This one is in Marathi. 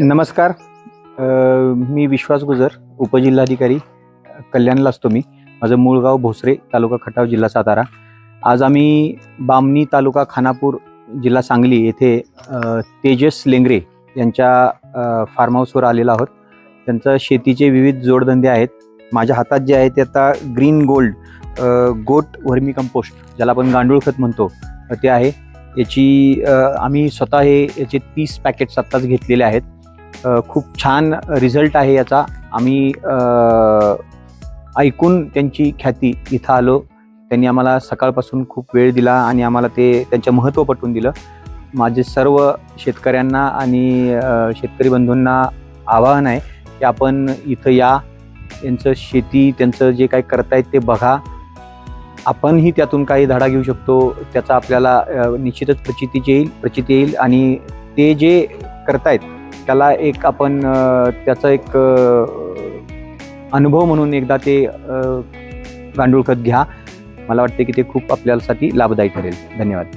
नमस्कार. मी विश्वास गुजर, उपजिल्हाधिकारी कल्याणला असतो. माझं मूळ गाव भोसरे, तालुका खटाव, जिल्हा सातारा. आज आम्ही बामणी, तालुका खानापूर, जिल्हा सांगली येथे तेजस लेंगरे यांच्या फार्म हाऊसवर आलेलो आहोत. त्यांचं शेतीचे विविध जोडधंदे आहेत. माझ्या हातात जे आहे ते आता ग्रीन गोल्ड गोट व्हर्मी कंपोस्ट, ज्याला आपण गांडूळ खत म्हणतो, ते आहे. याची आम्ही स्वतः याचे 30 पॅकेट्स आत्ताच घेतलेले आहेत. खूप छान रिझल्ट आहे याचा. आम्ही ऐकून त्यांची ख्याती इथं आलो. त्यांनी आम्हाला सकाळपासून खूप वेळ दिला आणि आम्हाला त्यांचं महत्त्व पटवून दिलं. माझे सर्व शेतकऱ्यांना आणि शेतकरी बंधूंना आवाहन आहे की आपण इथं या, यांचं शेती, त्यांचं जे काही करतायत ते बघा. आपणही त्यातून काही धडा घेऊ शकतो. त्याचा आपल्याला निश्चितच प्रचिती येईल आणि ते जे करतायत त्याला एक आपण त्याचा एक अनुभव म्हणून एकदा ते गांडूळ खत घ्या. मला वाटते की ते खूप आपल्यासाठी लाभदायी ठरेल. धन्यवाद.